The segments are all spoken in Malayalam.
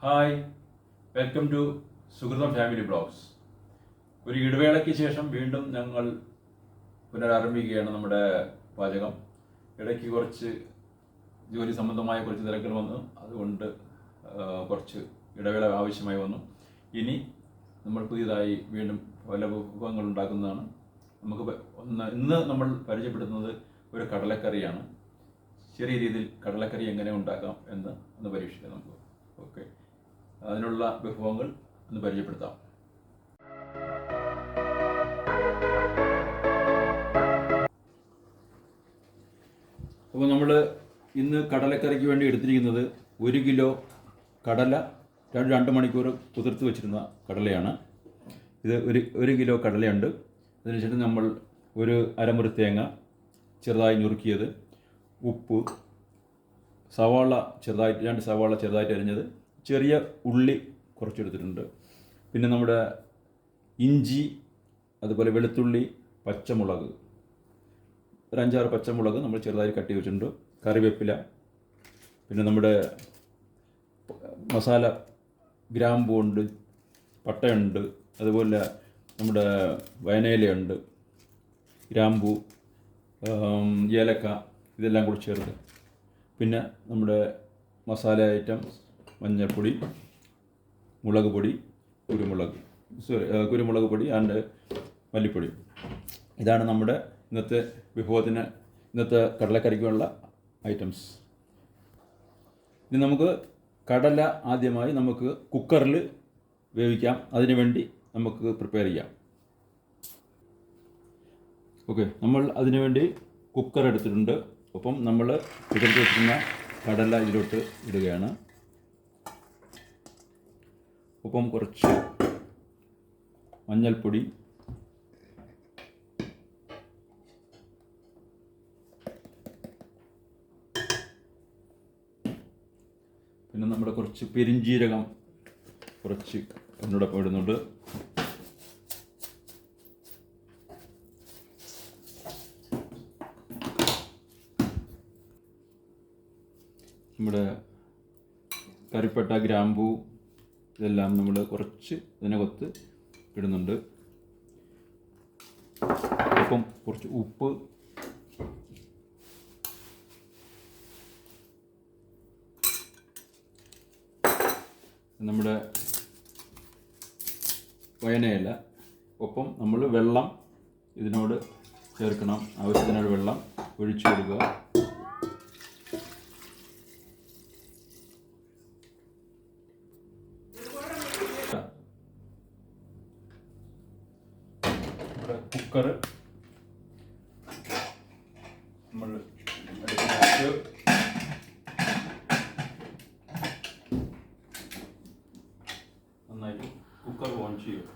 Hi, welcome to Suhrutham family blogs. ഒരു ഇടവേളയ്ക്ക് ശേഷം വീണ്ടും ഞങ്ങൾ പുനരാരംഭിക്കുകയാണ് നമ്മുടെ പാചകം. ഇടയ്ക്ക് കുറച്ച് ജോലി സംബന്ധമായ കുറച്ച് തിരക്കുകൾ വന്നു, അതുകൊണ്ട് കുറച്ച് ഇടവേള ആവശ്യമായി വന്നു. ഇനി നമ്മൾ പുതിയതായി വീണ്ടും പല വിഭവങ്ങൾ ഉണ്ടാക്കുന്നതാണ്. ഇന്ന് നമ്മൾ പരിചയപ്പെടുത്തുന്നത് ഒരു കടലക്കറിയാണ്. ചെറിയ രീതിയിൽ കടലക്കറി എങ്ങനെ ഉണ്ടാക്കാം എന്ന് ഒന്ന് പരീക്ഷിക്കാം നമുക്ക്. ഓക്കെ, അതിനുള്ള വിഭവങ്ങൾ ഒന്ന് പരിചയപ്പെടുത്താം. അപ്പോൾ നമ്മൾ ഇന്ന് കടലക്കറിക്ക് വേണ്ടി എടുത്തിരിക്കുന്നത് 1 കിലോ കടല 2 മണിക്കൂർ കുതിർത്ത് വെച്ചിരുന്ന കടലയാണ്. ഇത് ഒരു കിലോ കടലയുണ്ട്. അതിനുശേഷം നമ്മൾ ഒരു അരമുറി തേങ്ങ ചെറുതായി ഞുറുക്കിയത്, ഉപ്പ്, സവാള ചെറുതായിട്ട് 2 സവാള ചെറുതായിട്ട് അരിഞ്ഞത്, ചെറിയ ഉള്ളി കുറച്ചെടുത്തിട്ടുണ്ട്, പിന്നെ നമ്മുടെ ഇഞ്ചി, അതുപോലെ വെളുത്തുള്ളി, പച്ചമുളക്, ഒരു 5-6 പച്ചമുളക് നമ്മൾ ചെറുതായി കട്ട് ചെയ്ത് വെച്ചിട്ടുണ്ട്, കറിവേപ്പില, പിന്നെ നമ്മുടെ മസാല ഗ്രാമ്പൂണ്ട്, പട്ടയുണ്ട്, അതുപോലെ നമ്മുടെ വയനയിലയുണ്ട്, ഗ്രാമ്പൂ, ഏലക്ക, ഇതെല്ലാം കൂടി ചേർത്ത്, പിന്നെ നമ്മുടെ മസാല ഐറ്റംസ് മഞ്ഞൾപ്പൊടി, മുളക് പൊടി, കുരുമുളക് പൊടി ആൻഡ് മല്ലിപ്പൊടി. ഇതാണ് നമ്മുടെ ഇന്നത്തെ ഇന്നത്തെ കടലക്കറിക്കുള്ള ഐറ്റംസ്. ഇനി നമുക്ക് കടല ആദ്യമായി നമുക്ക് കുക്കറിൽ വേവിക്കാം. അതിനു വേണ്ടി നമുക്ക് പ്രിപ്പയർ ചെയ്യാം. ഓക്കെ, നമ്മൾ അതിനു വേണ്ടി കുക്കർ എടുത്തിട്ടുണ്ട്. ഒപ്പം നമ്മൾ കുതിർത്ത് വെച്ചിരുന്ന കടല ഇതിലോട്ട് ഇടുകയാണ്. ഒപ്പം കുറച്ച് മഞ്ഞൾപ്പൊടി, പിന്നെ നമ്മുടെ കുറച്ച് പെരിഞ്ജീരകം കുറച്ച് അതിനോടൊപ്പം ഇടുന്നുണ്ട്. നമ്മുടെ കറിപ്പട്ട, ഗ്രാമ്പൂ, ഇതെല്ലാം നമ്മൾ കുറച്ച് ഇതിനകത്ത് ഇടുന്നുണ്ട്. ഒപ്പം കുറച്ച് ഉപ്പ്, നമ്മുടെ വയനയില, ഒപ്പം നമ്മൾ വെള്ളം ഇതിനോട് ചേർക്കണം. ആവശ്യത്തിനൊരു വെള്ളം ഒഴിച്ചു കൊടുക്കുക. കുക്കർ നമ്മൾ നന്നായിട്ട് കുക്കർ ഓൺ ചെയ്യും.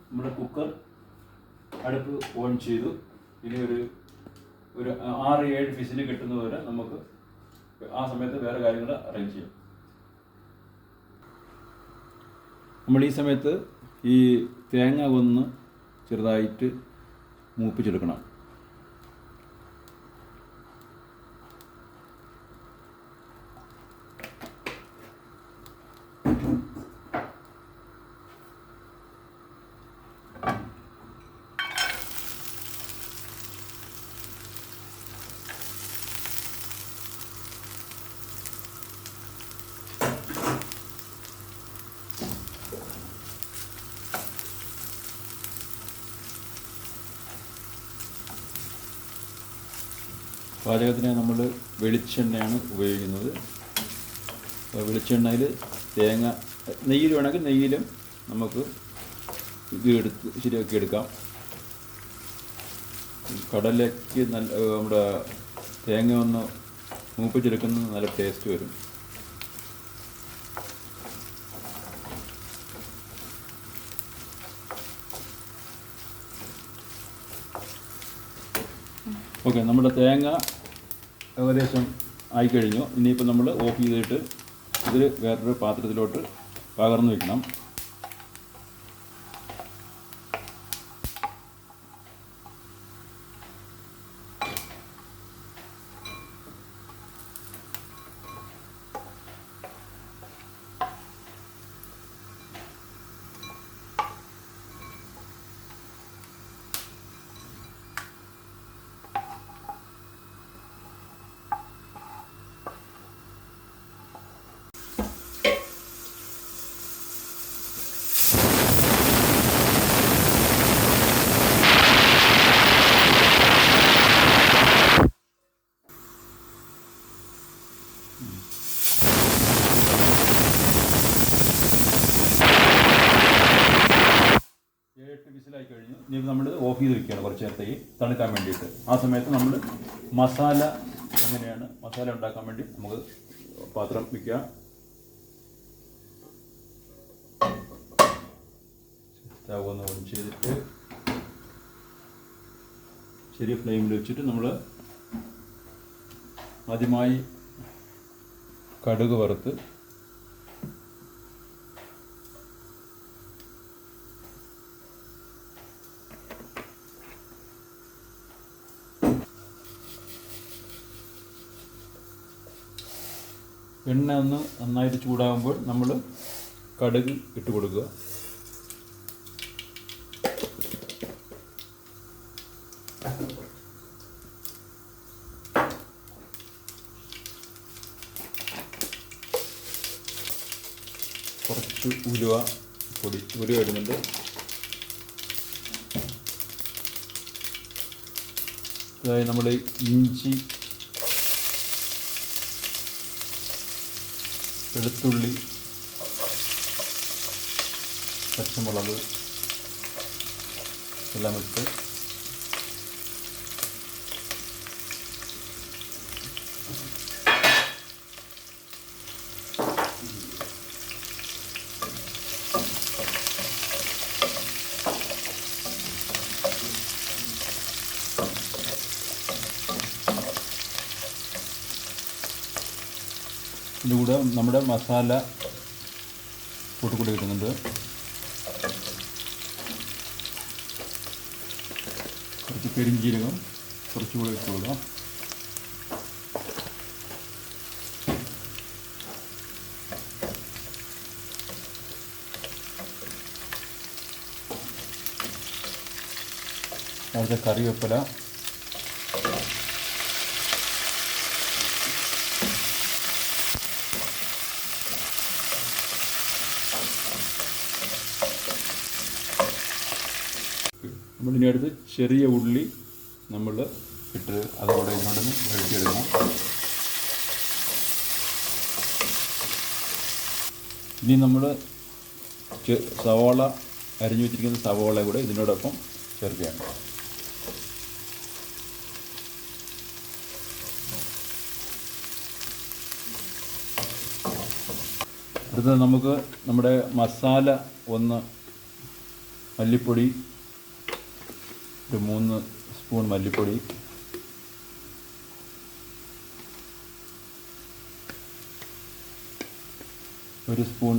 നമ്മുടെ കുക്കർ അടുപ്പ് ഓൺ ചെയ്തു. ഇനി ഒരു 6-7 വിസിൽ കിട്ടുന്നതുവരെ നമുക്ക് ആ സമയത്ത് വേറെ കാര്യങ്ങൾ അറേഞ്ച് ചെയ്യാം. നമ്മൾ ഈ സമയത്ത് ഈ തേങ്ങ ഒന്ന് ചെറുതായിട്ട് മൂപ്പിച്ചെടുക്കണം. പാചകത്തിന് നമ്മൾ വെളിച്ചെണ്ണയാണ് ഉപയോഗിക്കുന്നത്. വെളിച്ചെണ്ണയിൽ നെയ്യിൽ വേണമെങ്കിൽ നെയ്യിലും നമുക്ക് ഇത് എടുത്ത് ശരിയാക്കി എടുക്കാം. കടലയ്ക്ക് നമ്മുടെ തേങ്ങ ഒന്ന് മൂപ്പിച്ചെടുക്കുന്നത് നല്ല ടേസ്റ്റ് വരും. ഓക്കെ, നമ്മുടെ തേങ്ങ ഏകദേശം ആയിക്കഴിഞ്ഞു. ഇനിയിപ്പോൾ നമ്മൾ ഓഫ് ചെയ്തിട്ട് ഇതിൽ വേറൊരു പാത്രത്തിലോട്ട് പകർന്നു വയ്ക്കണം. ഏഴെട്ട് വിസിലായി കഴിഞ്ഞു. ഇനി നമ്മൾ ഓഫ് ചെയ്ത് വെക്കുകയാണ് കുറച്ച് നേരത്തേക്ക് തണുക്കാൻ വേണ്ടിയിട്ട്. ആ സമയത്ത് നമ്മൾ മസാല ഉണ്ടാക്കാൻ വേണ്ടി നമുക്ക് പാത്രം വയ്ക്കുക. സ്റ്റവ് ഒന്ന് ഓൺ ചെയ്തിട്ട് ചെറിയ ഫ്ലെയിമിൽ വെച്ചിട്ട് നമ്മൾ ആദ്യമായി കടുക് വറുത്ത് എണ്ണ ഒന്ന് നന്നായിട്ട് ചൂടാകുമ്പോൾ നമ്മൾ കടുക് ഇട്ട് കൊടുക്കുക. കുറച്ച് ഉലുവ ഇടുന്നുണ്ട്. അതായത് നമ്മൾ ഇഞ്ചി, വെളുത്തുള്ളി, പച്ചമുളക് എല്ലാം ഇട്ട് ഇതിലൂടെ നമ്മുടെ മസാല കൂട്ടുകൂടി കിട്ടുന്നുണ്ട്. കുറച്ച് പെരിഞ്ചീരകം കുറച്ചുകൂടി ഇട്ട് കൊടുക്കാം. കുറച്ച് കറിവേപ്പില, നമ്മളിനി അടുത്ത് ചെറിയ ഉള്ളി നമ്മൾ ഇട്ട് അതോടെ ഇതിനോടൊന്ന് വഴറ്റിയെടുക്കണം. ഇനി നമ്മൾ സവാള അരിഞ്ഞു വെച്ചിരിക്കുന്ന സവാള കൂടെ ഇതിനോടൊപ്പം ചേർക്കുകയാണ്. അടുത്തത് നമുക്ക് നമ്മുടെ മസാല ഒന്ന് മല്ലിപ്പൊടി, ഒരു 3 സ്പൂൺ മല്ലിപ്പൊടി, ഒരു സ്പൂൺ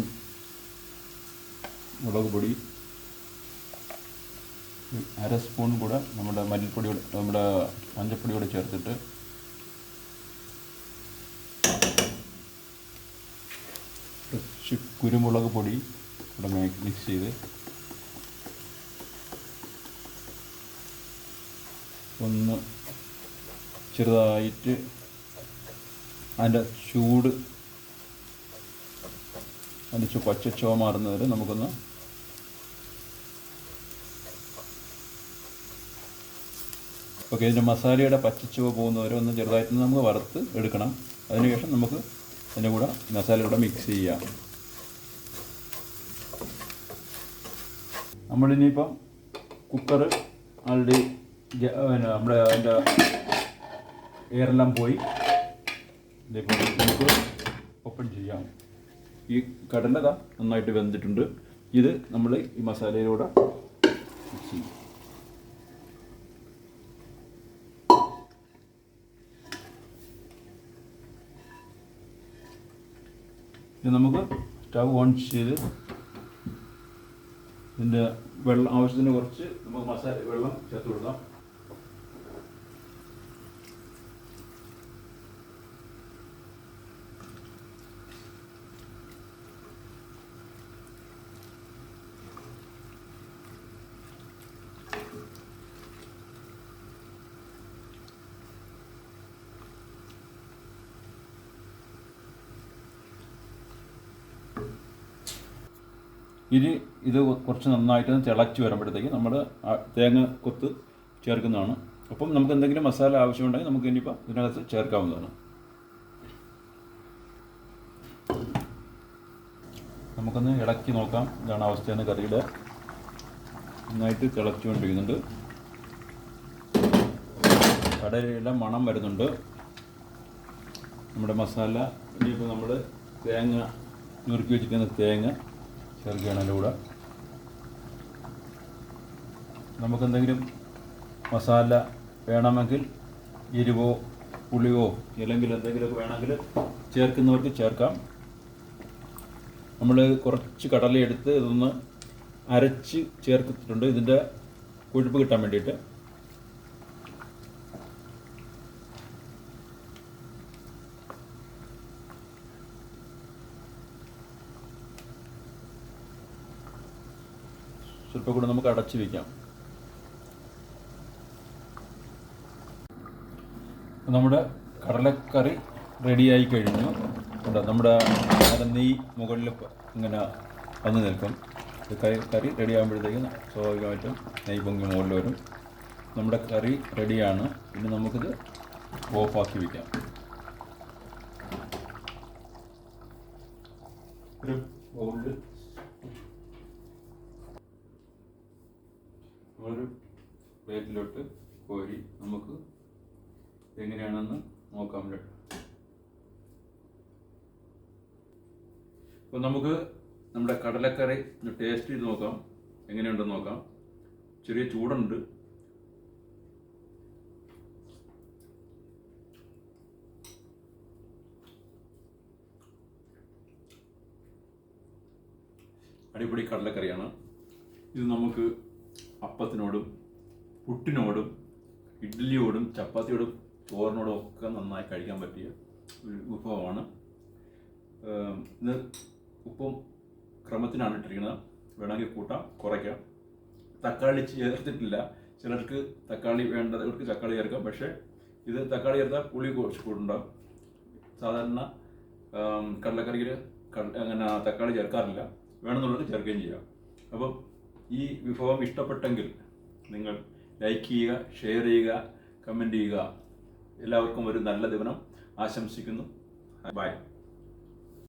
മുളക് പൊടി, 1/2 സ്പൂൺ കൂടെ നമ്മുടെ മഞ്ഞൾപ്പൊടി കൂടെ ചേർത്തിട്ട് കുറച്ച് കുരുമുളക് പൊടി കൂടെ മിക്സ് ചെയ്ത് ഒന്ന് ചെറുതായിട്ട് അതിൻ്റെ ചൂട് അതിൻ്റെ പച്ചച്ചോ മാറുന്നത് വരെ നമുക്കൊന്ന് ഇതിൻ്റെ മസാലയുടെ പച്ചച്ചുവ പോകുന്നവരെ ഒന്ന് ചെറുതായിട്ട് നമുക്ക് വറുത്ത് എടുക്കണം. അതിനുശേഷം നമുക്ക് അതിൻ്റെ കൂടെ മസാലയുടെ മിക്സ് ചെയ്യാം. നമ്മളിനിയിപ്പം കുക്കർ ആൾറെഡി നമ്മുടെ അതിൻ്റെ എയറെല്ലാം പോയി. ഇതേപോലെ നമുക്ക് ഓപ്പൺ ചെയ്യാം. ഈ കടല നന്നായിട്ട് വെന്തിട്ടുണ്ട്. ഇത് നമ്മൾ ഈ മസാലയിലൂടെ മിക്സ് ചെയ്യും. ഇത് നമുക്ക് സ്റ്റവ് ഓൺ ചെയ്ത് ഇതിൻ്റെ ആവശ്യത്തിന് കുറച്ച് നമുക്ക് വെള്ളം ചേർത്ത് കൊടുക്കാം. ഇനി ഇത് കുറച്ച് നന്നായിട്ട് തിളച്ച് വരുമ്പോഴത്തേക്ക് നമ്മൾ തേങ്ങ കൊത്ത് ചേർക്കുന്നതാണ്. അപ്പം നമുക്ക് എന്തെങ്കിലും മസാല ആവശ്യമുണ്ടെങ്കിൽ നമുക്ക് ഇനിയിപ്പോൾ ഇതിനകത്ത് ചേർക്കാവുന്നതാണ്. നമുക്കൊന്ന് ഇളക്കി നോക്കാം. ഇതാണ് അവസ്ഥയാണ് കറിയുടെ. നന്നായിട്ട് തിളച്ചുകൊണ്ടിരിക്കുന്നുണ്ട്. കടലയുടെ മണം വരുന്നുണ്ട്. നമ്മുടെ മസാല ഇനിയിപ്പോൾ നമ്മൾ തേങ്ങ നുറുക്കി വെച്ചിരിക്കുന്ന തേങ്ങ ചേർക്കുകയാണ് അതിൻ്റെ കൂടെ. നമുക്കെന്തെങ്കിലും മസാല വേണമെങ്കിൽ എരിവോ പുളിയോ അല്ലെങ്കിൽ എന്തെങ്കിലുമൊക്കെ വേണമെങ്കിൽ ചേർക്കുന്നവർക്ക് ചേർക്കാം. നമ്മൾ കുറച്ച് കടല എടുത്ത് ഇതൊന്ന് അരച്ച് ചേർത്തിട്ടുണ്ട് ഇതിൻ്റെ കൊഴുപ്പ് കിട്ടാൻ വേണ്ടിയിട്ട്. സ്വല്പം കൂടെ നമുക്ക് അടച്ച് വയ്ക്കാം. നമ്മുടെ കടലക്കറി റെഡിയായി കഴിഞ്ഞു. നമ്മുടെ നെയ്യ് മുകളിൽ ഇങ്ങനെ വന്ന് നിൽക്കും. കറി റെഡി ആകുമ്പോഴത്തേക്കും സ്വാഭാവികമായിട്ടും നെയ്യ് പൊങ്ങി മുകളിൽ വരും. നമ്മുടെ കറി റെഡിയാണ്. പിന്നെ നമുക്കിത് ഓഫാക്കി വയ്ക്കാം. ഒരു ബൗളിൽ ഒരു പ്ലേറ്റിലോട്ട് കോരി നമുക്ക് എങ്ങനെയാണെന്ന് നോക്കാം. അപ്പോൾ നമുക്ക് നമ്മുടെ കടലക്കറി ടേസ്റ്റ് ചെയ്ത് നോക്കാം, എങ്ങനെയുണ്ടെന്ന് നോക്കാം. ചെറിയ ചൂടുണ്ട്. അടിപൊളി കടലക്കറിയാണ്. ഇത് നമുക്ക് അപ്പത്തിനോടും പുട്ടിനോടും ഇഡ്ഡലിയോടും ചപ്പാത്തിയോടും ചോറിനോടും ഒക്കെ നന്നായി കഴിക്കാൻ പറ്റിയ ഒരു വിഭവമാണ്. ഇത് ഉപ്പും ക്രമത്തിനാണ് ഇട്ടിരിക്കുന്നത്. വേണമെങ്കിൽ കൂട്ടാം, കുറയ്ക്കാം. തക്കാളി ചേർത്തിട്ടില്ല. ചിലർക്ക് തക്കാളി വേണ്ടവർക്ക് തക്കാളി ചേർക്കാം. പക്ഷേ ഇത് തക്കാളി ചേർത്താൽ പുളി കുറച്ച് കൂടുണ്ടാകും. സാധാരണ കടലക്കറിയിൽ അങ്ങനെ തക്കാളി ചേർക്കാറില്ല. വേണമെന്നുള്ളത് ചേർക്കുകയും ചെയ്യാം. അപ്പം ഈ വിഭവം ഇഷ്ടപ്പെട്ടെങ്കിൽ നിങ്ങൾ ലൈക്ക് ചെയ്യുക, ഷെയർ ചെയ്യുക, കമൻറ്റ് ചെയ്യുക. എല്ലാവർക്കും ഒരു നല്ല ദിനം ആശംസിക്കുന്നു. ബൈ.